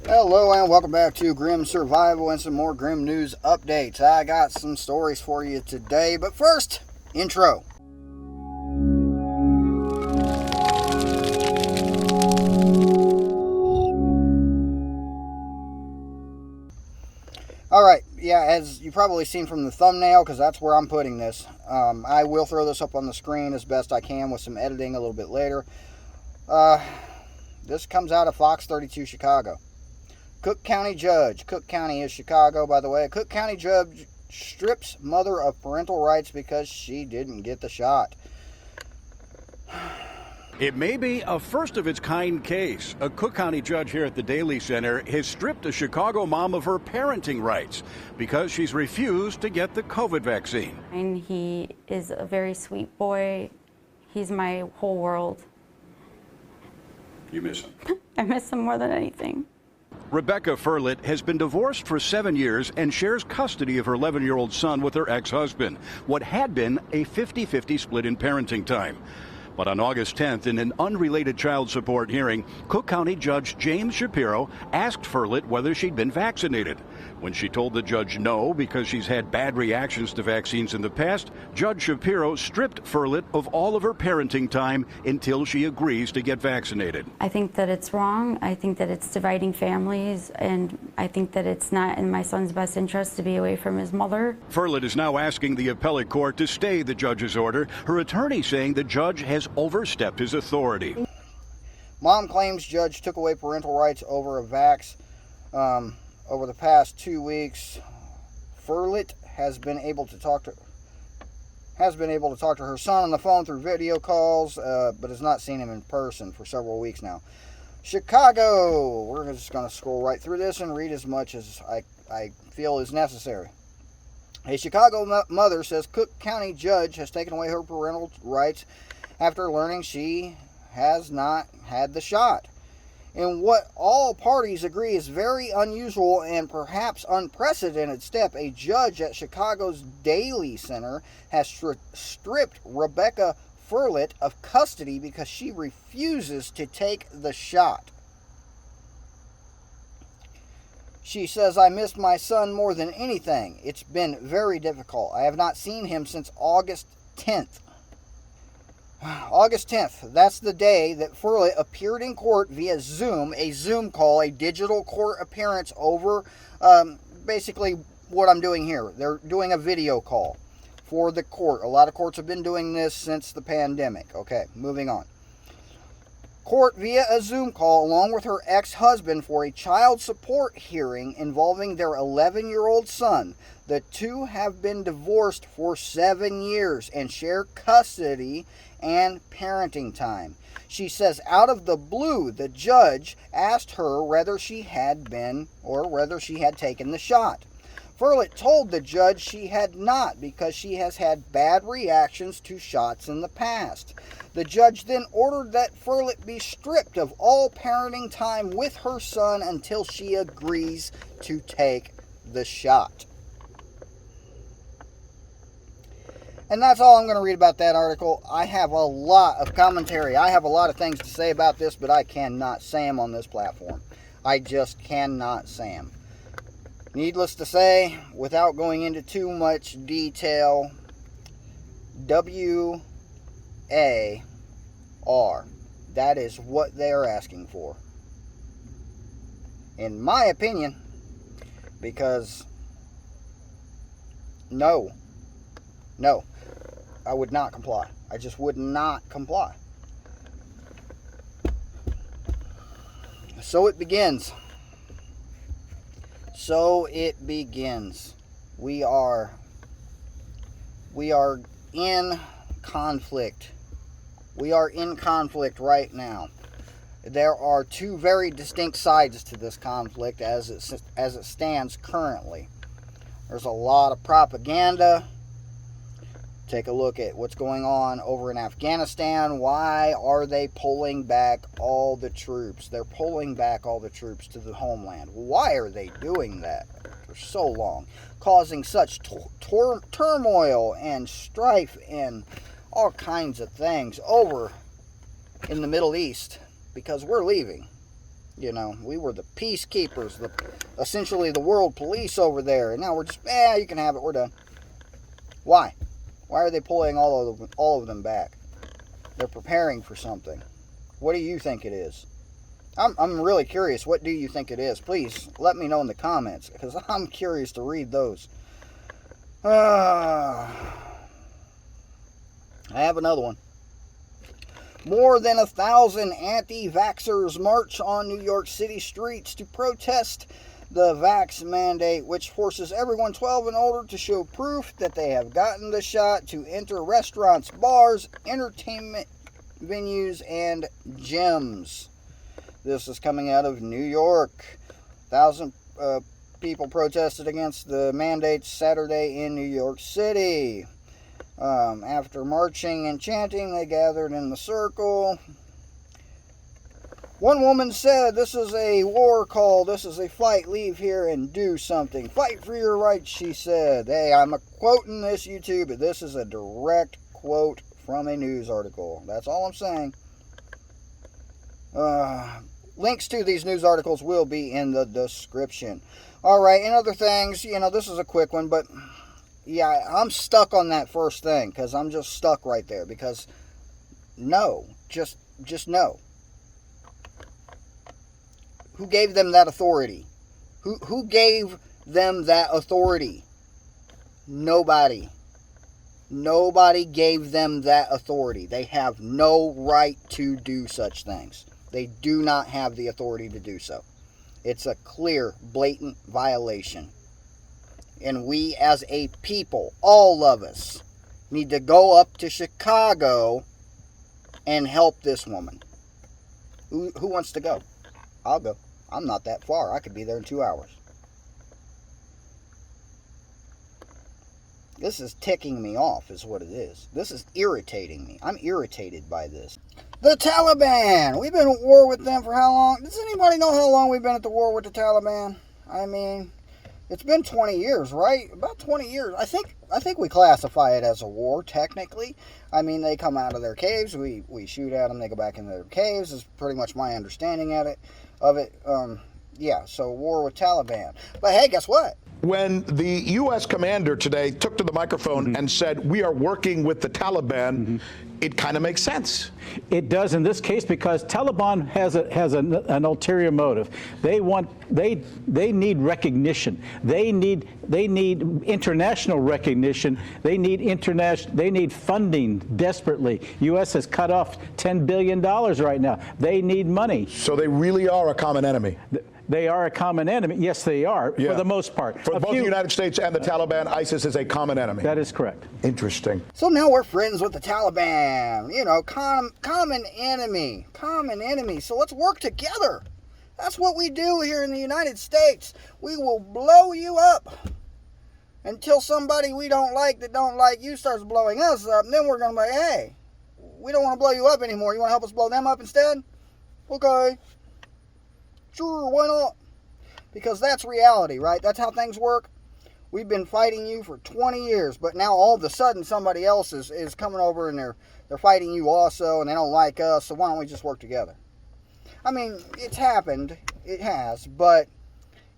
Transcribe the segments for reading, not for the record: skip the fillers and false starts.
Hello and welcome back to Grim Survival and some more Grim News updates. I got some stories for you today, but first, intro. Alright, yeah, as you've probably seen from the thumbnail, because that's where I'm putting this, I will throw this up on the screen as best I can with some editing a little bit later. This comes out of Fox 32 Chicago. Cook County judge. Cook County is Chicago, by the way. A Cook County judge strips mother of parental rights because she didn't get the shot. It may be a first-of-its-kind case. A Cook County judge here at the Daly Center has stripped a Chicago mom of her parenting rights because she's refused to get the COVID vaccine. And he is a very sweet boy. He's my whole world. You miss him? I miss him more than anything. Rebecca Furlett has been divorced for 7 years and shares custody of her 11-year-old son with her ex-husband. What had been a 50-50 split in parenting time. But on August 10th, in an unrelated child support hearing, Cook County Judge James Shapiro asked Furlett whether she'd been vaccinated. When she told the judge no because she's had bad reactions to vaccines in the past, Judge Shapiro stripped Furlett of all of her parenting time until she agrees to get vaccinated. I think that it's wrong. I think that it's dividing families, and I think that it's not in my son's best interest to be away from his mother. Furlett is now asking the appellate court to stay the judge's order, her attorney saying the judge has overstepped his authority. Mom claims judge took away parental rights over a vax. Over the past 2 weeks, Furlett has been able to talk to her son on the phone through video calls, but has not seen him in person for several weeks now. Chicago. We're just going to scroll right through this and read as much as I feel is necessary. A Chicago mother says Cook County judge has taken away her parental rights after learning she has not had the shot. In what all parties agree is very unusual and perhaps unprecedented step, a judge at Chicago's Daly Center has stripped Rebecca Furlett of custody because she refuses to take the shot. She says, "I missed my son more than anything. It's been very difficult. I have not seen him since August 10th. August 10th, that's the day that Furlett appeared in court via Zoom, a Zoom call, a digital court appearance over basically what I'm doing here. They're doing a video call for the court. A lot of courts have been doing this since the pandemic. Okay, moving on. Court via a Zoom call along with her ex-husband for a child support hearing involving their 11-year-old son. The two have been divorced for 7 years and share custody and parenting time. She says out of the blue, the judge asked her whether she had taken the shot. Furlett told the judge she had not because she has had bad reactions to shots in the past. The judge then ordered that Furlett be stripped of all parenting time with her son until she agrees to take the shot. And that's all I'm going to read about that article. I have a lot of commentary. I have a lot of things to say about this, but I cannot say them on this platform. I just cannot say them. Needless to say, without going into too much detail, WAR. That is what they are asking for. In my opinion, because no, I would not comply. I just would not comply. So it begins. We are in conflict. We are in conflict right now. There are two very distinct sides to this conflict as it stands currently. There's a lot of propaganda. Take a look at what's going on over in Afghanistan. Why are they pulling back all the troops? They're pulling back all the troops to the homeland. Why are they doing that for so long? Causing such turmoil and strife and all kinds of things over in the Middle East because we're leaving. You know, we were the peacekeepers, essentially the world police over there. And now we're just, you can have it. We're done. Why? Why are they pulling all of them back? They're preparing for something. What do you think it is? I'm really curious. What do you think it is? Please let me know in the comments, because I'm curious to read those. I have another one. More than 1,000 anti-vaxxers march on New York City streets to protest the vax mandate, which forces everyone 12 and older to show proof that they have gotten the shot to enter restaurants, bars, entertainment venues, and gyms. This is coming out of New York. 1,000 people protested against the mandates Saturday in New York City. After marching and chanting, they gathered in the circle. One woman said, "This is a war call. This is a fight. Leave here and do something. Fight for your rights," she said. Hey, I'm quoting this YouTube, but this is a direct quote from a news article. That's all I'm saying. Links to these news articles will be in the description. Alright, and other things, this is a quick one, but yeah, I'm stuck on that first thing, because I'm just stuck right there, because no, just no. Who gave them that authority? Who gave them that authority? Nobody. Nobody gave them that authority. They have no right to do such things. They do not have the authority to do so. It's a clear, blatant violation. And we as a people, all of us, need to go up to Chicago and help this woman. Who wants to go? I'll go. I'm not that far. I could be there in 2 hours. This is ticking me off, is what it is. This is irritating me. I'm irritated by this. The Taliban! We've been at war with them for how long? Does anybody know how long we've been at the war with the Taliban? I mean, it's been 20 years, right? About 20 years. I think we classify it as a war, technically. I mean, they come out of their caves, we shoot at them, they go back into their caves, is pretty much my understanding of it. Yeah, so war with Taliban. But hey, guess what? When the U.S. commander today took to the microphone and said, "We are working with the Taliban," it kind of makes sense. It does in this case, because Taliban has an ulterior motive. They need recognition. They need international recognition. They need funding desperately. U.S. has cut off $10 billion right now. They need money. So they really are a common enemy. They are a common enemy. Yes, they are, for the most part. For both the United States and the Taliban, ISIS is a common enemy. That is correct. Interesting. So now we're friends with the Taliban. Common enemy. Common enemy. So let's work together. That's what we do here in the United States. We will blow you up until somebody we don't like that don't like you starts blowing us up. And then we're going to be like, hey, we don't want to blow you up anymore. You want to help us blow them up instead? Okay. Sure, why not? Because that's reality, right? That's how things work. We've been fighting you for 20 years, but now all of a sudden somebody else is coming over and they're fighting you also, and they don't like us, so why don't we just work together? I mean, it's happened. It has, but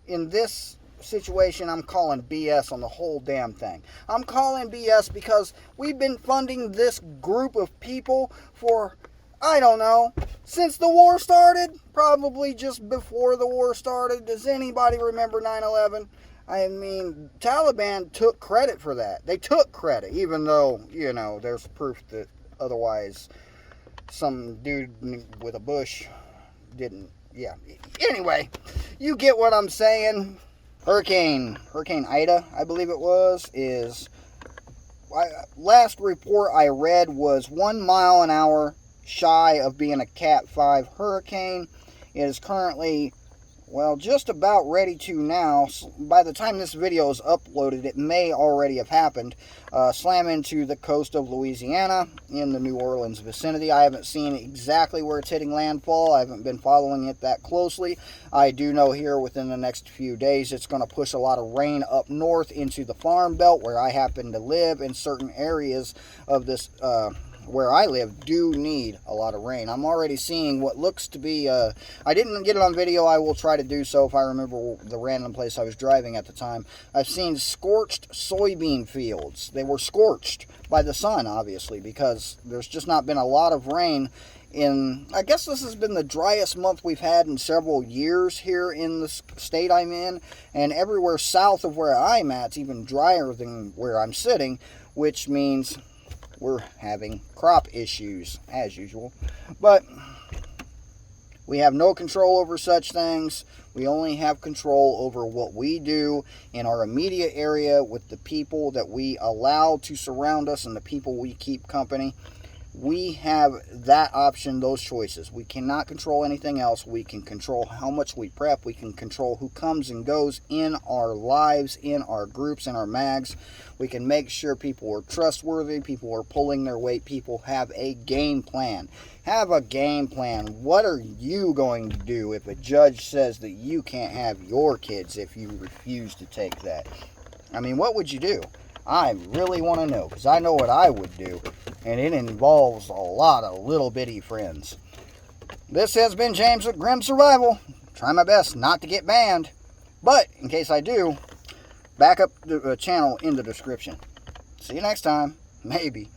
in this situation, I'm calling BS on the whole damn thing. I'm calling BS because we've been funding this group of people for, I don't know, since the war started, probably just before the war started. Does anybody remember 9/11? I mean, Taliban took credit for that. They took credit, even though, there's proof that otherwise some dude with a bush didn't. Yeah. Anyway, you get what I'm saying. Hurricane Ida, I believe it was, last report I read was 1 mile an hour shy of being a Cat 5 hurricane. It is currently, just about ready to now. By the time this video is uploaded, it may already have happened. Slam into the coast of Louisiana in the New Orleans vicinity. I haven't seen exactly where it's hitting landfall. I haven't been following it that closely. I do know here within the next few days it's going to push a lot of rain up north into the farm belt where I happen to live in certain areas of this where I live do need a lot of rain. I'm already seeing what looks to be, I didn't get it on video. I will try to do so if I remember the random place I was driving at the time. I've seen scorched soybean fields. They were scorched by the sun, obviously, because there's just not been a lot of rain I guess this has been the driest month we've had in several years here in the state I'm in, and everywhere south of where I'm at, it's even drier than where I'm sitting, which means we're having crop issues, as usual. But we have no control over such things. We only have control over what we do in our immediate area with the people that we allow to surround us and the people we keep company. We have that option, those choices. We cannot control anything else. We can control how much we prep. We can control who comes and goes in our lives, in our groups, in our mags. We can make sure people are trustworthy, people are pulling their weight, people have a game plan. Have a game plan. What are you going to do if a judge says that you can't have your kids if you refuse to take that? I mean, what would you do? I really want to know, because I know what I would do, and it involves a lot of little bitty friends. This has been James with Grim Survival. Try my best not to get banned, but in case I do, back up the channel in the description. See you next time. Maybe.